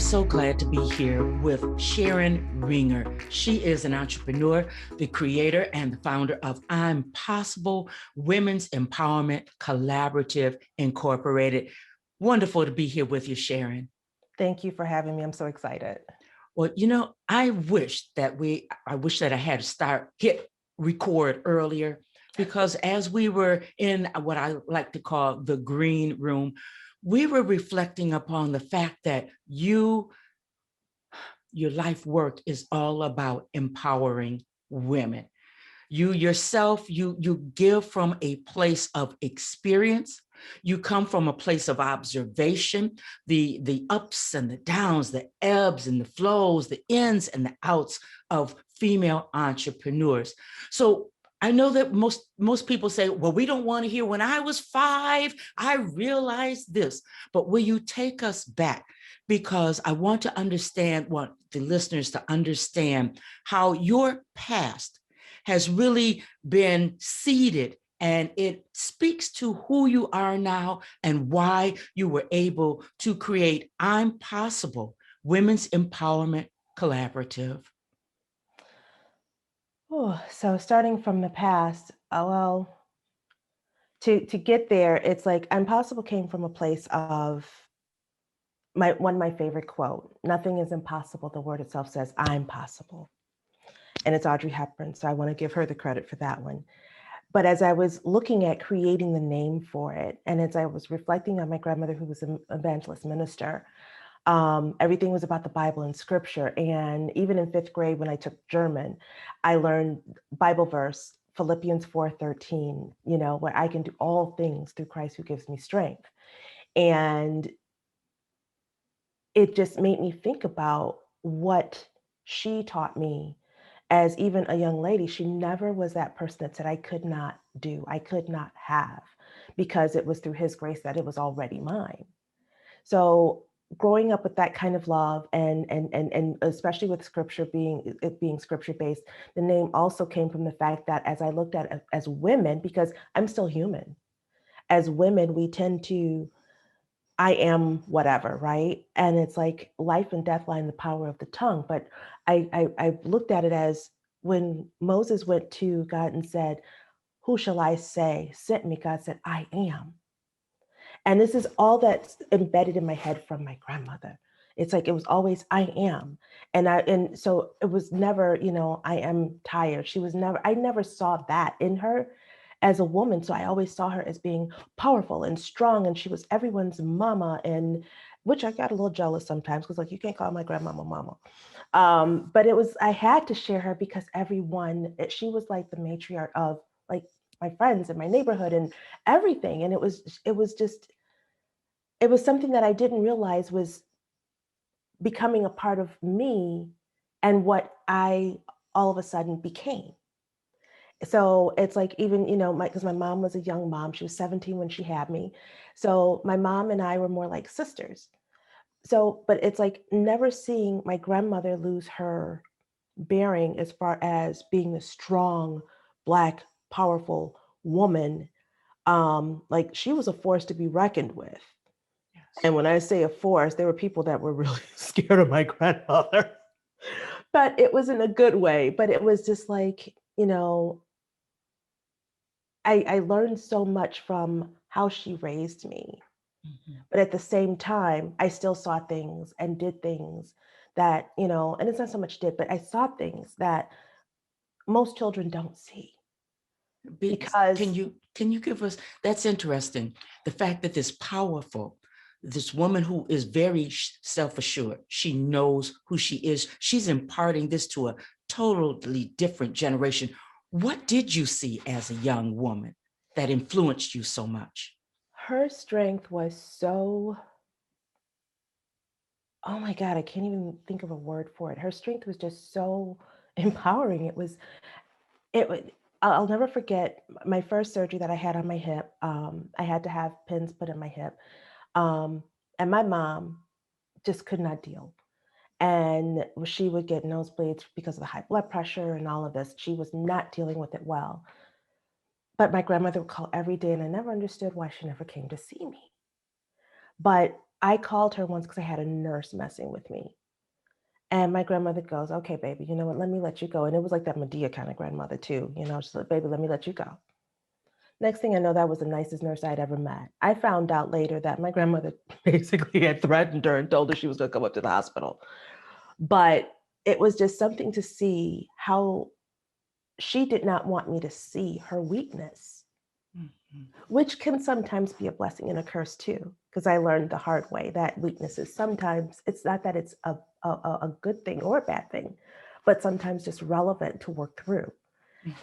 so glad to be here with Sharon Ringier. She is an entrepreneur, the creator and the founder of I'm Possible Women's Empowerment Collaborative Incorporated. Wonderful to be here with you, Sharon. Thank you for having me. I'm so excited. Well, I wish that I had hit record earlier, because as we were in what I like to call the green room, we were reflecting upon the fact that your life work is all about empowering women. You yourself, you give from a place of experience. You come from a place of observation, the ups and the downs, the ebbs and the flows, the ins and the outs of female entrepreneurs. So I know that most people say, well, we don't want to hear when I was 5, I realized this. But will you take us back? Because I want the listeners to understand how your past has really been seeded, and it speaks to who you are now and why you were able to create I'm Possible Women's Empowerment Collaborative. Oh, so starting from the past, to get there, it's like Impossible came from a place of one of my favorite quote, nothing is impossible. The word itself says I'm possible. And it's Audrey Hepburn. So I want to give her the credit for that one. But as I was looking at creating the name for it, and as I was reflecting on my grandmother, who was an evangelist minister, everything was about the Bible and scripture. And even in 5th grade, when I took German, I learned Bible verse, Philippians 4:13, where I can do all things through Christ who gives me strength. And it just made me think about what she taught me as even a young lady. She never was that person that said, I could not do, I could not have, because it was through his grace that it was already mine. So growing up with that kind of love, and especially with scripture being scripture based, the name also came from the fact that as I looked at it as women, because I'm still human, as women, we tend to, I am whatever, right? And it's like life and death lie in the power of the tongue. But I looked at it as when Moses went to God and said, who shall I say sent me? God said, I am. And this is all that's embedded in my head from my grandmother. It's like, it was always, I am. And so it was never, I am tired. I never saw that in her as a woman. So I always saw her as being powerful and strong. And she was everyone's mama, and which I got a little jealous sometimes, because like, you can't call my grandmama mama. But I had to share her because she was like the matriarch of like my friends and my neighborhood and everything. And it was something that I didn't realize was becoming a part of me and what I all of a sudden became. So it's like, even, because my mom was a young mom, she was 17 when she had me. So my mom and I were more like sisters. So, but it's like never seeing my grandmother lose her bearing as far as being the strong, Black, powerful woman. Like, she was a force to be reckoned with. And when I say a force, there were people that were really scared of my grandmother. But it was in a good way. But it was just like, I learned so much from how she raised me. Mm-hmm. But at the same time, I still saw things and did things that, and it's not so much did, but I saw things that most children don't see. Because can you give us, that's interesting, the fact that this woman who is very self-assured, she knows who she is, she's imparting this to a totally different generation. What did you see as a young woman that influenced you so much? Her strength was so, oh my God, I can't even think of a word for it. Her strength was just so empowering. I'll never forget my first surgery that I had on my hip. I had to have pins put in my hip. And my mom just could not deal. And she would get nosebleeds because of the high blood pressure and all of this. She was not dealing with it well. But my grandmother would call every day, and I never understood why she never came to see me. But I called her once because I had a nurse messing with me. And my grandmother goes, okay, baby, you know what? Let me let you go. And it was like that Medea kind of grandmother too. You know, she's like, baby, let me let you go. Next thing I know, that was the nicest nurse I'd ever met. I found out later that my grandmother basically had threatened her and told her she was going to come up to the hospital. But it was just something to see how she did not want me to see her weakness, which can sometimes be a blessing and a curse too. Because I learned the hard way that weaknesses sometimes, it's not that it's a good thing or a bad thing, but sometimes just relevant to work through.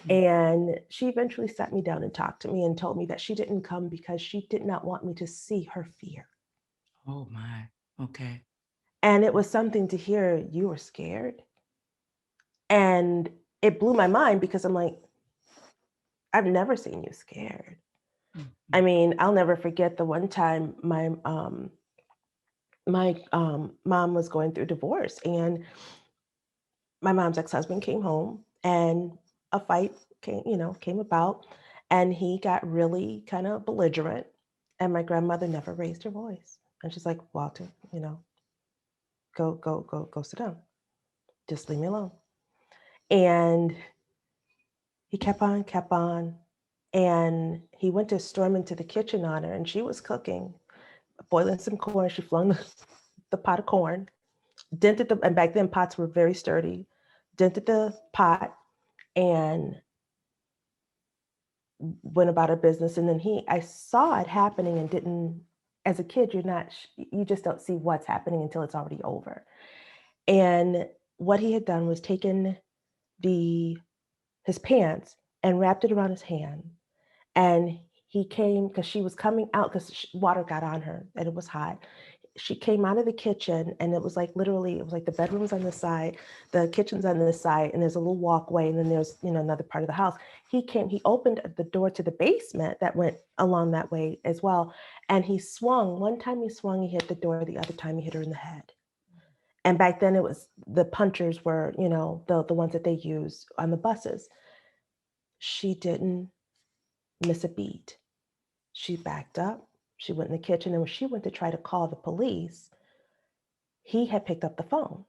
And she eventually sat me down and talked to me and told me that she didn't come because she did not want me to see her fear. Oh my, okay. And it was something to hear, you were scared. And it blew my mind because I'm like, I've never seen you scared. I mean, I'll never forget the one time my mom was going through divorce, and my mom's ex-husband came home, and a fight came about, and he got really kind of belligerent, and my grandmother never raised her voice, and she's like, Walter, go sit down, just leave me alone. And he kept on, and he went to storm into the kitchen on her, and she was cooking, boiling some corn. She flung the pot of corn, dented and back then pots were very sturdy, dented the pot, and went about her business. And then I saw it happening and didn't, as a kid, you just don't see what's happening until it's already over. And what he had done was taken his pants and wrapped it around his hand. And he came, because she was coming out because water got on her and it was hot. She came out of the kitchen, and it was like literally, it was like the bedroom's on this side, the kitchen's on this side, and there's a little walkway, and then there's another part of the house. He opened the door to the basement that went along that way as well, and he swung. One time he swung, he hit the door. The other time he hit her in the head. And back then it was the punchers were, the ones that they use on the buses. She didn't miss a beat. She backed up. She went in the kitchen, and when she went to try to call the police, he had picked up the phone.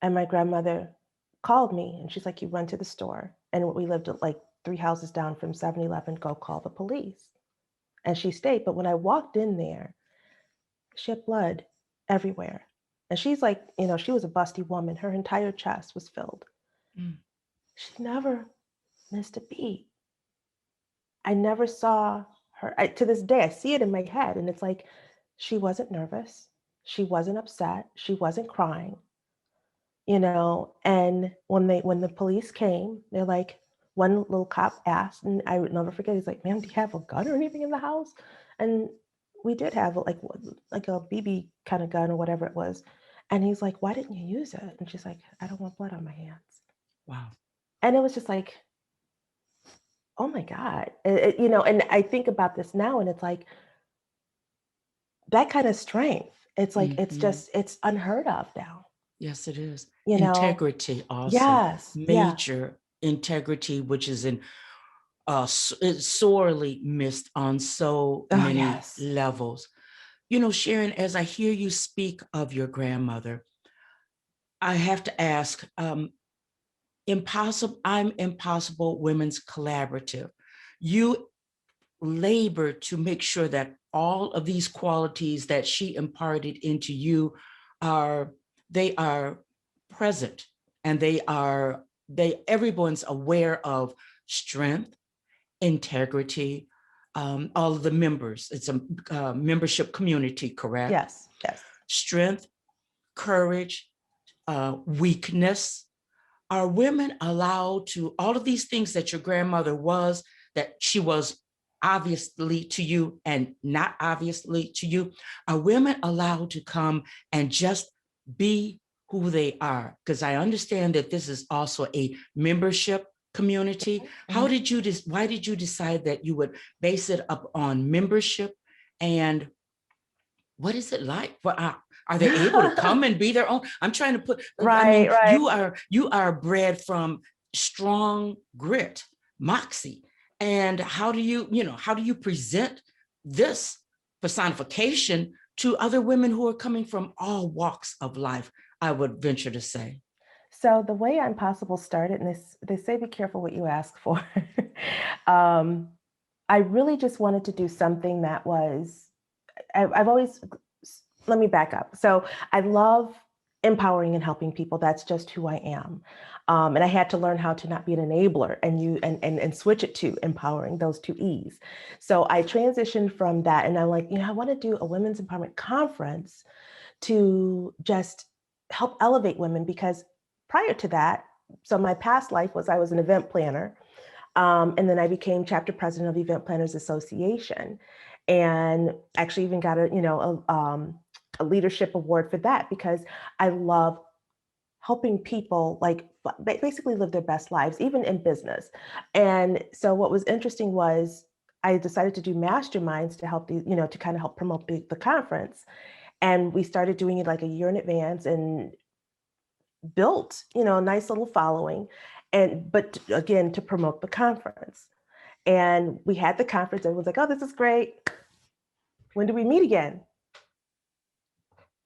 And my grandmother called me, and she's like, you run to the store. And we lived at like 3 houses down from 7-Eleven, go call the police. And she stayed. But when I walked in there, she had blood everywhere. And she's like, she was a busty woman. Her entire chest was filled. She never missed a beat. I never saw her. To this day, I see it in my head. And it's like, she wasn't nervous. She wasn't upset. She wasn't crying. And when the police came, they're like, one little cop asked, and I would never forget, he's like, ma'am, do you have a gun or anything in the house? And we did have like a BB kind of gun or whatever it was. And he's like, why didn't you use it? And she's like, I don't want blood on my hands. Wow. And it was just like, oh my God. And I think about this now, and it's like, that kind of strength, it's like, it's unheard of now. Yes, it is. You know? Integrity also. Yes. Major integrity, which is it's sorely missed on so many levels. Sharon, as I hear you speak of your grandmother, I have to ask, I'm Impossible Women's Collaborative. You labor to make sure that all of these qualities that she imparted into you are present, and everyone's aware of strength, integrity, all of the members. It's a membership community, correct? Yes. Strength, courage, weakness. Are women allowed to, all of these things that your grandmother was, that she was obviously to you and not obviously to you, are women allowed to come and just be who they are? Because I understand that this is also a membership community. Why did you decide that you would base it up on membership? And what is it like? Are they able to come and be their own? I'm trying to put, right. You are bred from strong grit, moxie. And how do you present this personification to other women who are coming from all walks of life, I would venture to say? So the way I'm Possible started, and they say be careful what you ask for. um, I really just wanted to do something that was, I've always, let me back up. So I love empowering and helping people. That's just who I am. And I had to learn how to not be an enabler and switch it to empowering, those two E's. So I transitioned from that, and I'm like, I want to do a women's empowerment conference to just help elevate women, because prior to that, so my past life was I was an event planner. And then I became chapter president of Event Planners Association, and actually even got a leadership award for that, because I love helping people like basically live their best lives, even in business. And so what was interesting was I decided to do masterminds to help to kind of help promote the conference. And we started doing it like a year in advance and built, a nice little following. But again, to promote the conference. And we had the conference. Everyone's like, oh, this is great. When do we meet again?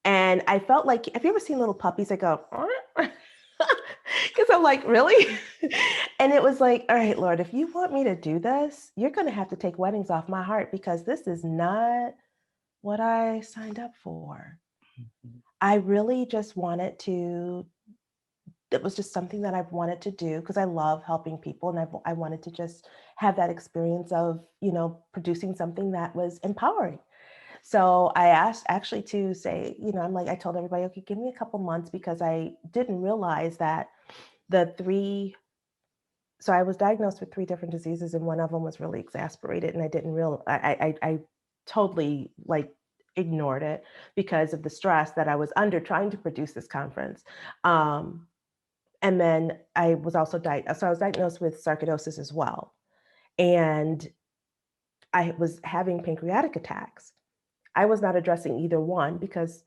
And I felt like, have you ever seen little puppies that go, because I'm like, really? And it was like, all right, Lord, if you want me to do this, you're going to have to take weddings off my heart, because this is not what I signed up for. I really just wanted to, it was just something that I've wanted to do because I love helping people. And I wanted to just have that experience of, producing something that was empowering. So I asked actually to say, I'm like, I told everybody, okay, give me a couple months, because I didn't realize that so I was diagnosed with 3 different diseases, and one of them was really exasperated. And I didn't realize, I totally like ignored it because of the stress that I was under trying to produce this conference. And then I was also so I was diagnosed with sarcoidosis as well. And I was having pancreatic attacks. I was not addressing either one because,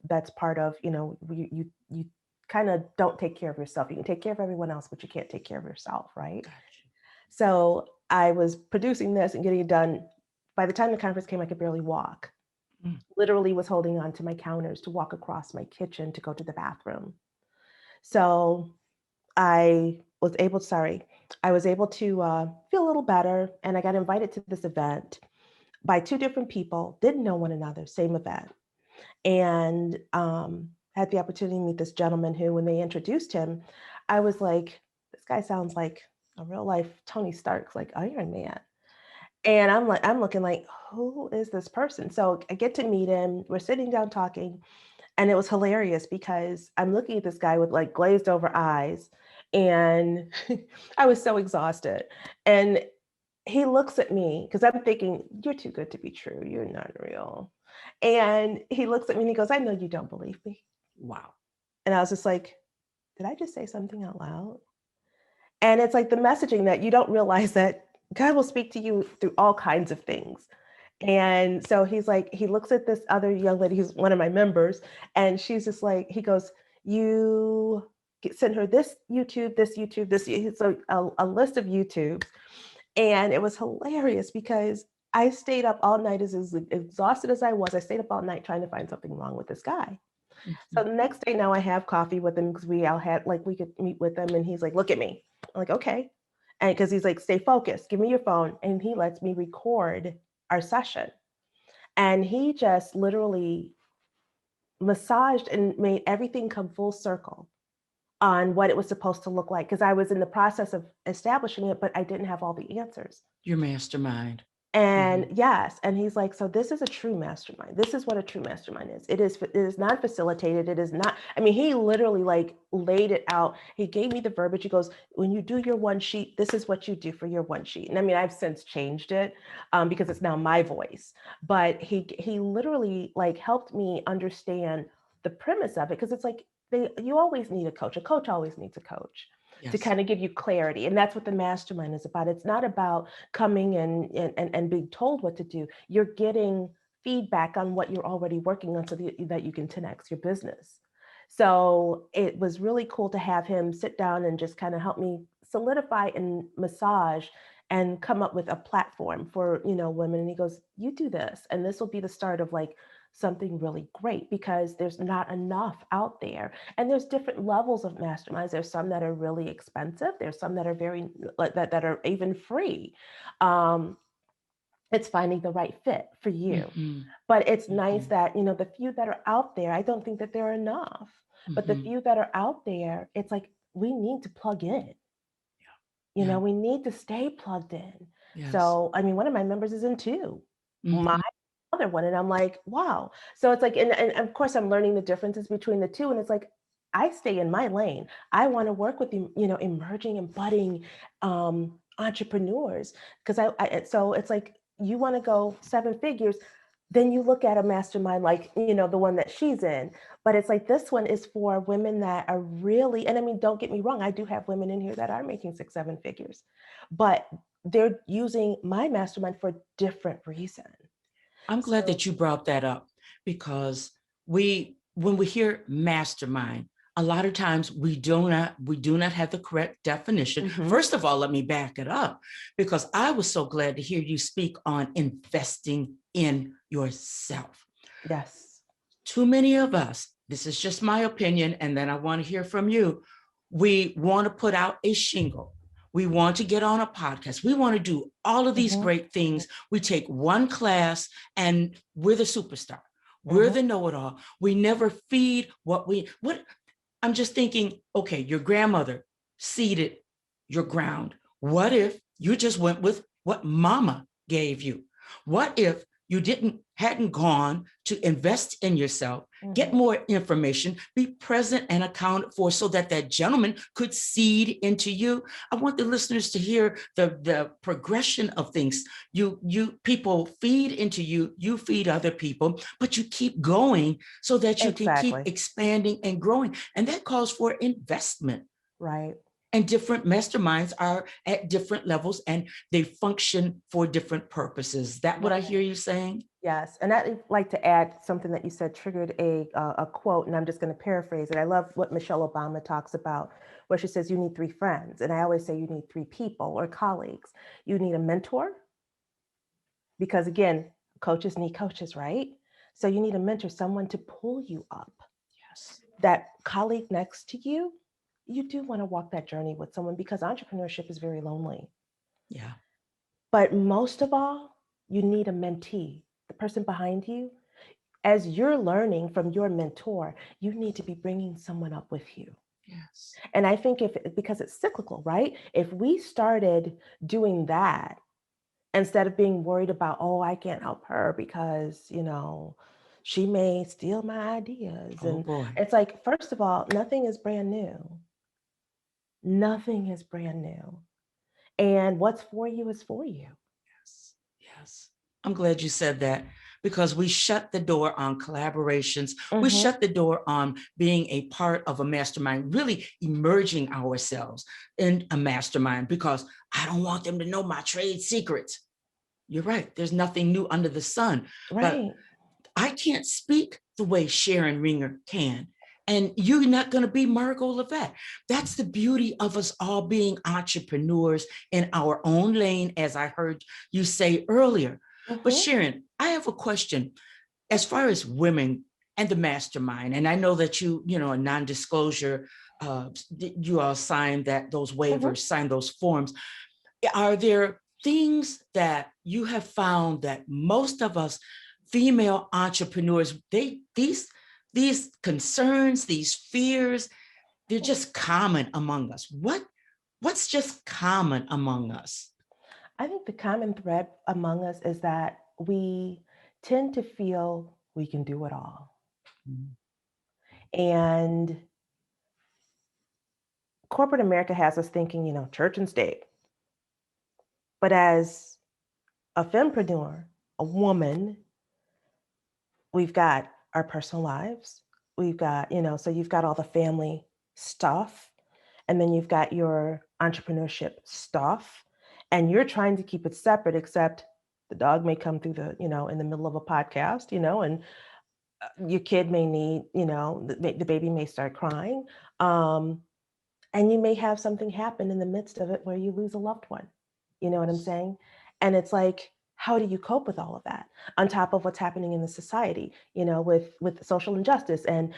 that's part of, you kind of don't take care of yourself. You can take care of everyone else, but you can't take care of yourself, right? Gotcha. So I was producing this and getting it done. By the time the conference came, I could barely walk. Literally was holding on to my counters to walk across my kitchen to go to the bathroom. So I was able to feel a little better, and I got invited to this event by 2 different people, didn't know one another, same event, and had the opportunity to meet this gentleman who, when they introduced him, I was like, this guy sounds like a real life Tony Stark's like Iron Man. And I'm looking like, who is this person? So I get to meet him. We're sitting down talking. And it was hilarious because I'm looking at this guy with like glazed over eyes, and I was so exhausted. And he looks at me because I'm thinking, you're too good to be true. You're not real. And he looks at me and he goes, I know you don't believe me. Wow. And I was just like, did I just say something out loud? And it's like the messaging that you don't realize that God will speak to you through all kinds of things. And so he's like, he looks at this other young lady who's one of my members, and she's just like, he goes, you send her this YouTube, this YouTube, this. So a list of YouTube. And it was hilarious because I stayed up all night, as exhausted as I was. I stayed up all night trying to find something wrong with this guy. So the next day now I have coffee with him because we all had like we could meet with him, and he's like, look at me. I'm like, okay. And because he's like, stay focused, give me your phone. And he lets me record our session. And he just literally massaged and made everything come full circle on what it was supposed to look like. Because I was in the process of establishing it, but I didn't have all the answers. Your mastermind. And yes, and he's like, so this is a true mastermind. This is what a true mastermind is. It is not facilitated. It is not, I mean, he literally like laid it out. He gave me the verbiage. He goes, when you do your one sheet, this is what you do for your one sheet. And I mean, I've since changed it because it's now my voice. But he literally like helped me understand the premise of it, because it's like you always need a coach. A coach always needs a coach. Yes. To kind of give you clarity. And that's what the mastermind is about. It's not about coming and being told what to do. You're getting feedback on what you're already working on so that you can 10x your business. So it was really cool to have him sit down and just kind of help me solidify and massage and come up with a platform for, women. And he goes, you do this, and this will be the start of like something really great, because there's not enough out there. And there's different levels of masterminds. There's some that are really expensive. There's some that are very like that are even free. Um, it's finding the right fit for you. Mhm, But it's nice mhm, that, the few that are out there, I don't think that there are enough. But the mhm. few that are out there, it's like we need to plug in. Yeah. We need to stay plugged in. Yes. So, I mean, one of my members is in two. My Mhm. other one, and I'm like, wow. So it's like, and of course, I'm learning the differences between the two, and it's like, I stay in my lane. I want to work with emerging and budding entrepreneurs, because so it's like, you want to go seven figures, then you look at a mastermind like the one that she's in. But it's like, this one is for women that are really, and I mean, don't get me wrong, I do have women in here that are making six, seven figures, but they're using my mastermind for a different reason. I'm glad So, that you brought that up because when we hear mastermind, a lot of times we do not have the correct definition. mhm, First of all, let me back it up because I was so glad to hear you speak on investing in yourself. yes. Too many of us, this is just my opinion, and then I want to hear from you. We want to put out a shingle. We want to get on a podcast. We want to do all of these Mhm, great things. We take one class and we're the superstar. We're mhm, the know-it-all. We never feed what I'm just thinking, okay, your grandmother seeded your ground. What if you just went with what mama gave you? What if you hadn't gone to invest in yourself, get mhm. more information, be present and accounted for so that that gentleman could seed into you? I want the listeners to hear the progression of things. You people feed into you, you feed other people, but you keep going so that you can keep Exactly. expanding and growing. And that calls for investment. Right. And different masterminds are at different levels and they function for different purposes. That what I Right. hear you saying? Yes, and I'd like to add something that you said triggered a quote, and I'm just going to paraphrase it. I love what Michelle Obama talks about, where she says you need three friends, and I always say you need three people or colleagues. You need a mentor, because again, coaches need coaches, right? So you need a mentor, someone to pull you up. Yes. That colleague next to you, you do want to walk that journey with someone, because entrepreneurship is very lonely. Yeah. But most of all, you need a mentee, the person behind you. As you're learning from your mentor, you need to be bringing someone up with you. Yes. And I think because it's cyclical, right? If we started doing that instead of being worried about, oh, I can't help her because, she may steal my ideas. Oh And boy. it's like, first of all, nothing is brand new. Nothing is brand new. And what's for you is for you. Yes. Yes. I'm glad you said that because we shut the door on collaborations. We Hmm. shut the door on being a part of a mastermind, really emerging ourselves in a mastermind because I don't want them to know my trade secrets. You're right. There's nothing new under the sun. But Right. I can't speak the way Sharon Ringier can. And you're not going to be Margo Lovett. That's the beauty of us all being entrepreneurs in our own lane, as I heard you say earlier. But Hmm. Sharon, I have a question. As far as women and the mastermind, and I know that a non-disclosure, you all signed those Hmm. waivers, signed those forms. Are there things that you have found that most of us female entrepreneurs, these concerns, these fears, they're just common among us? What's just common among us? I think the common thread among us is that we tend to feel we can do it all. Mhm. And corporate America has us thinking, church and state. But as a fempreneur, a woman, we've got our personal lives. We've got, so you've got all the family stuff, and then you've got your entrepreneurship stuff, and you're trying to keep it separate, except the dog may come through in the middle of a podcast, and your kid may need, the baby may start crying. Um, and you may have something happen in the midst of it where you lose a loved one. You know what I'm saying? And it's like, how do you cope with all of that on top of what's happening in the society, with social injustice and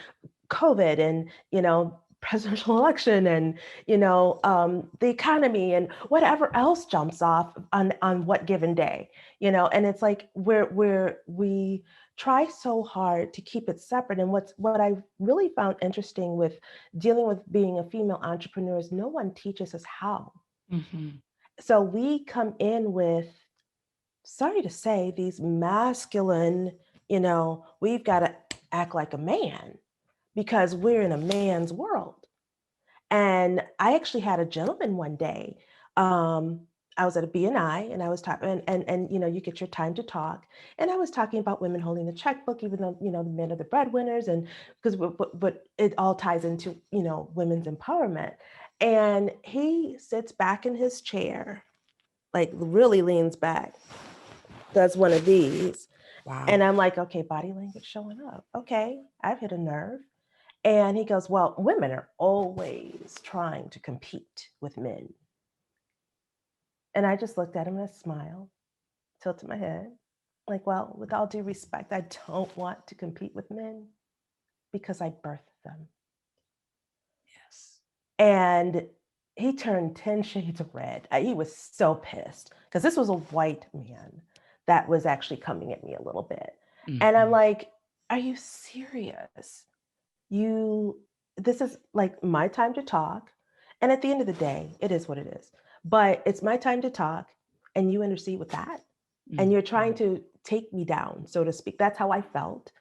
COVID and, presidential election and, the economy and whatever else jumps off on what given day, and it's like we try so hard to keep it separate. And what I really found interesting with dealing with being a female entrepreneur is no one teaches us how. Mhm. So we come in with, sorry to say, these masculine, we've got to act like a man because we're in a man's world. And I actually had a gentleman one day. I was at a BNI and I was talking, and you get your time to talk. And I was talking about women holding the checkbook, even though, the men are the breadwinners, and because but it all ties into, women's empowerment. And he sits back in his chair, like really leans back, does one of these. Wow. And I'm like, okay, body language showing up. Okay, I've hit a nerve. And he goes, well, women are always trying to compete with men. And I just looked at him and I smiled, tilted my head, like, well, with all due respect, I don't want to compete with men because I birthed them. Yes. And he turned 10 shades of red. He was so pissed because this was a white man that was actually coming at me a little bit. And I'm Mhm. like, are you serious? This is like my time to talk. And at the end of the day, it is what it is. But it's my time to talk, and you intercede with that. And you're trying Mhm. to take me down, so to speak. That's how I felt.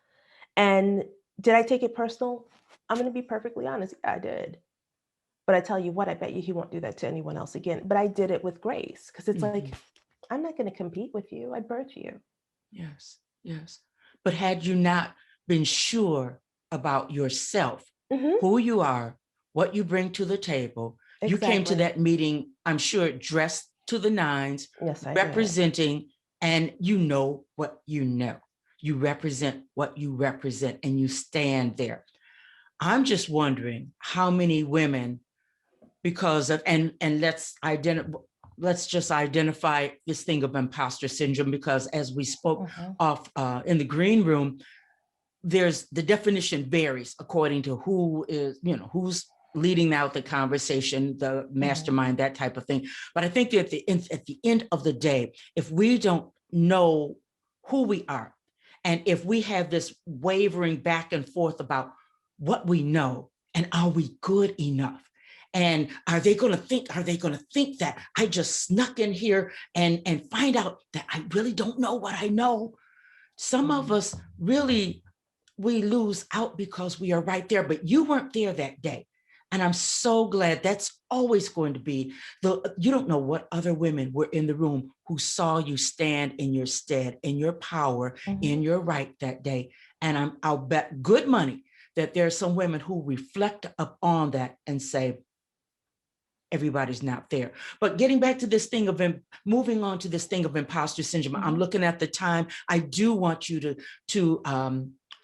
And did I take it personal? I'm going to be perfectly honest. Yeah, I did. But I tell you what, I bet you he won't do that to anyone else again. But I did it with grace because it's like, Mhm. I'm not going to compete with you. I birthed you. Yes. Yes. But had you not been sure about yourself, Mm-hmm. who you are, what you bring to the table, you came to Exactly. that meeting, I'm sure, dressed to the nines, Yes, I did. representing, and you know what you know. You represent what you represent, and you stand there. I'm just wondering how many women, because of, and let's just identify this thing of imposter syndrome, because as we spoke Mm-hmm. of in the green room, there's the definition varies according to who is, who's leading out the conversation, the Mm-hmm. mastermind, that type of thing. But I think that at the end of the day, if we don't know who we are, and if we have this wavering back and forth about what we know, and are we good enough? And are they going to think that I just snuck in here and find out that I really don't know what I know? Some of Mm-hmm. us really, we lose out because we are right there, but you weren't there that day. And I'm so glad. That's always going to be you don't know what other women were in the room who saw you stand in your stead, in your power, Mm-hmm. in your right that day. And I'll bet good money that there are some women who reflect upon that and say, everybody's not there. But getting back to this thing of moving on to this thing of imposter syndrome, I'm Mm-hmm. looking at the time. I do want you to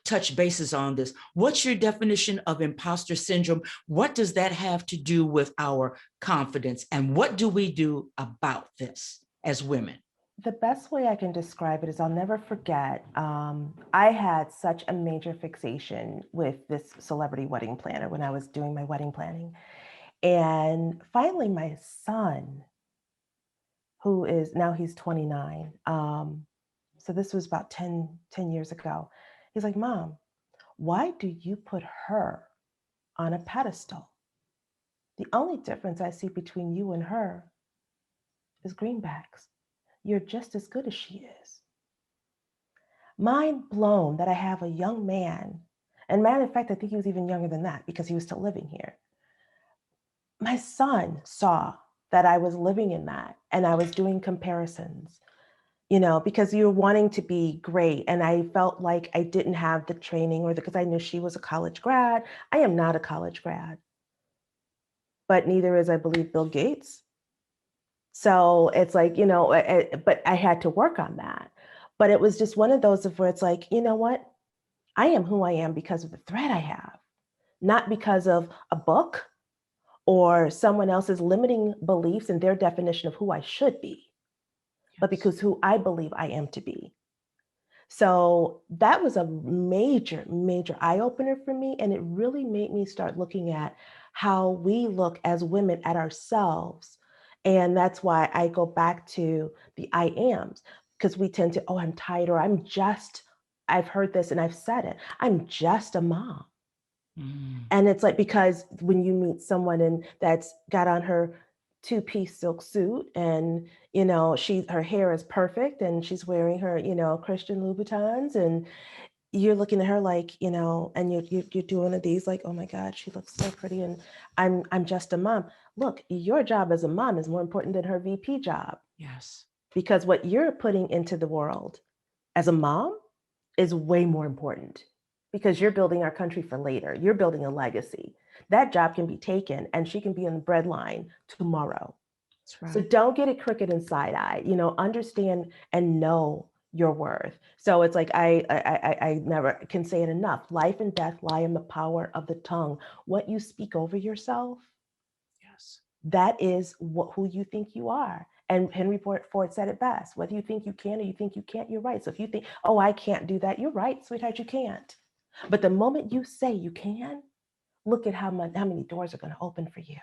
touch bases on this. What's your definition of imposter syndrome? What does that have to do with our confidence? And what do we do about this as women? The best way I can describe it is I'll never forget. I had such a major fixation with this celebrity wedding planner when I was doing my wedding planning. And finally, my son, who is now he's 29, so this was about 10 years ago, he's like, Mom, why do you put her on a pedestal? The only difference I see between you and her is greenbacks. You're just as good as she is. Mind blown that I have a young man, and matter of fact, I think he was even younger than that because he was still living here. My son saw that I was living in that and I was doing comparisons, because you're wanting to be great. And I felt like I didn't have the training because I knew she was a college grad. I am not a college grad, but neither is, I believe, Bill Gates. So it's like, but I had to work on that. But it was just one of those of where it's like, you know what? I am who I am because of the thread I have, not because of a book or someone else's limiting beliefs and their definition of who I should be. but because who I believe I am to be. So that was a major, major eye opener for me. And it really made me start looking at how we look as women at ourselves. And that's why I go back to the I ams, because we tend to, oh, I'm tired, or I've heard this and I've said it, I'm just a mom. And it's like, because when you meet someone and that's got on her two-piece silk suit and, her hair is perfect and she's wearing her, Christian Louboutins, and you're looking at her like, and you're doing these like, oh my God, she looks so pretty. And I'm just a mom. Look, your job as a mom is more important than her VP job. Yes. Because what you're putting into the world as a mom is way more important, because you're building our country for later. You're building a legacy. That job can be taken and she can be on the bread line tomorrow. That's right. So don't get it crooked and side-eyed, understand and know your worth. So it's like, I never can say it enough. Life and death lie in the power of the tongue. What you speak over yourself, Yes, that is who you think you are. And Henry Ford said it best: whether you think you can or you think you can't, you're right. So if you think, oh, I can't do that, you're right, sweetheart, you can't. But the moment you say you can, look at how many doors are going to open for you.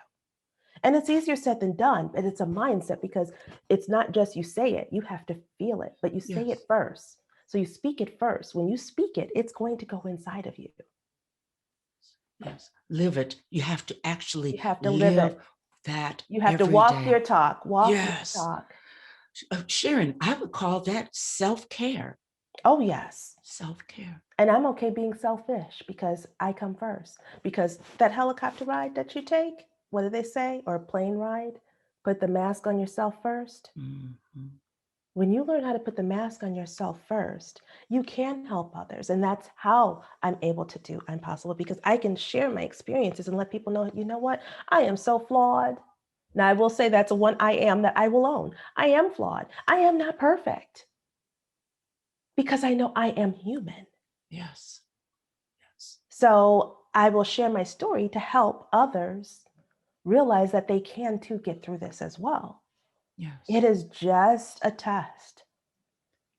And it's easier said than done, but it's a mindset, because it's not just you say it, you have to feel it, but you say yes, it first. So you speak it first. When you speak it, it's going to go inside of you. yes. Live it. You have to actually You have to live live it. that You have to every walk day. your talk, walk your Yes. talk. Sharon, I would call that self-care. Oh, yes. Self-care. And I'm okay being selfish because I come first. Because that helicopter ride that you take, what do they say? Or a plane ride, put the mask on yourself first. Mm-hmm. When you learn how to put the mask on yourself first, you can help others. And that's how I'm able to do Impossible, because I can share my experiences and let people know, you know what? I am so flawed. Now, I will say that's a one I am that I will own. I am flawed. I am not perfect, because I know I am human. Yes. Yes. So I will share my story to help others realize that they can too get through this as well. Yes. It is just a test.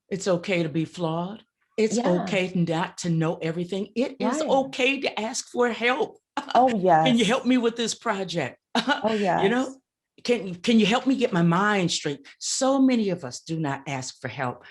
It's okay to be flawed. It's okay Yes. not to know everything. It is Right. okay to ask for help. Oh, Can you help yes. me with this project? Oh, you know, yes. can you help me get my mind straight? So many of us do not ask for help.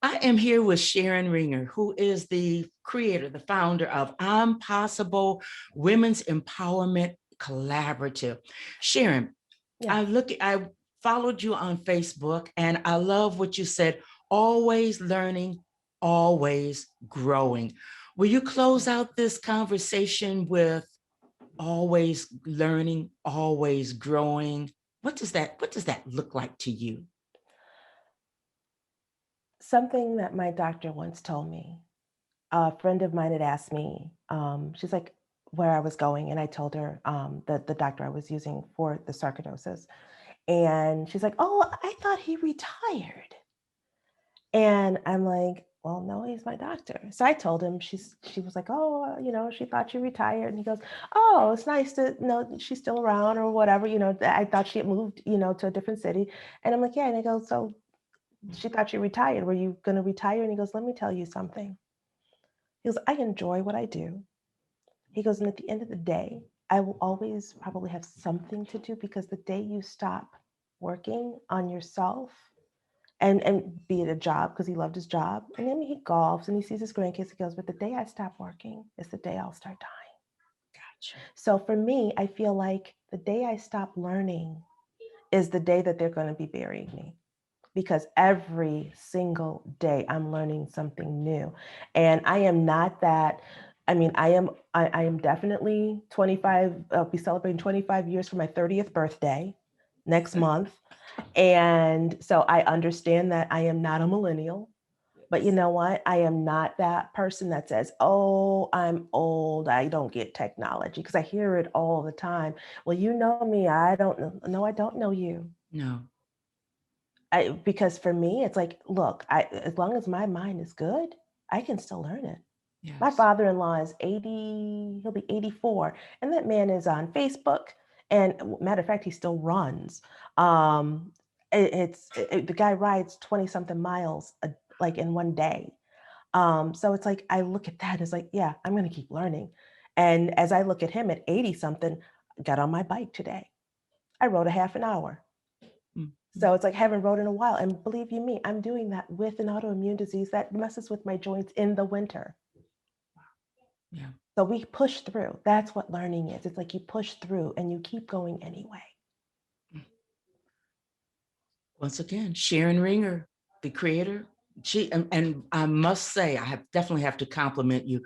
I am here with Sharon Ringier, who is the creator, the founder of I'm Possible Women's Empowerment Collaborative. Sharon, Yes. I followed you on Facebook, and I love what you said: always learning, always growing. Will you close out this conversation with always learning, always growing? What does that look like to you? Something that my doctor once told me, a friend of mine had asked me, she's like, where I was going. And I told her the doctor I was using for the sarcoidosis. And she's like, oh, I thought he retired. And I'm like, well, no, he's my doctor. So I told him, she was like, oh, she thought she retired. And he goes, oh, it's nice to know she's still around or whatever. I thought she had moved, to a different city. And I'm like, yeah. And I go, so she thought you retired. Were you going to retire? And he goes, let me tell you something. He goes, I enjoy what I do. He goes, and at the end of the day, I will always probably have something to do, because the day you stop working on yourself, and be it a job, because he loved his job, and then he golfs and he sees his grandkids, he goes, but the day I stop working is the day I'll start dying. Gotcha. So for me, I feel like the day I stop learning is the day that they're going to be burying me, because every single day I'm learning something new. And I am not that, I am definitely 25. I'll be celebrating 25 years for my 30th birthday next month. And so I understand that I am not a millennial, but you know what? I am not that person that says, oh, I'm old, I don't get technology, because I hear it all the time. Well, you know me, I don't know. No, I don't know you. No. Because for me, it's like, look, as long as my mind is good, I can still learn it. My Yes. father-in-law is 80, he'll be 84. And that man is on Facebook. And matter of fact, he still runs. The guy rides 20 something miles like in one day. So it's like, I look at that and it's like, yeah, I'm going to keep learning. And as I look at him at 80 something, got on my bike today. I rode a half an hour. Mhm. So it's like, haven't rode in a while. And believe you me, I'm doing that with an autoimmune disease that messes with my joints in the winter. Yeah. So we push through. That's what learning is. It's like you push through and you keep going anyway. Once again, Sharon Ringier, the creator. And I must say, definitely have to compliment you.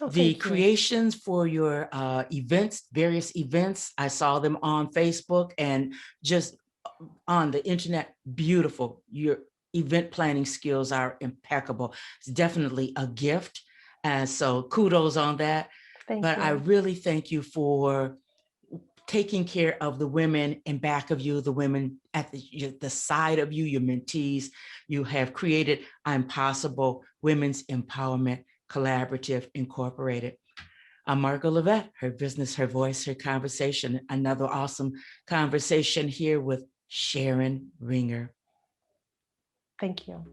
Oh, The thank you. creations for your events, various events, I saw them on Facebook and just on the internet. Beautiful. Your event planning skills are impeccable. It's definitely a gift. And so kudos on that. Thank But I you. really thank you for taking care of the women in back of you, the women at the side of you, your mentees. You have created I'm Possible Women's Empowerment Collaborative Incorporated. I'm Margo Lovett, her business, her voice, her conversation. Another awesome conversation here with Sharon Ringier. Thank you.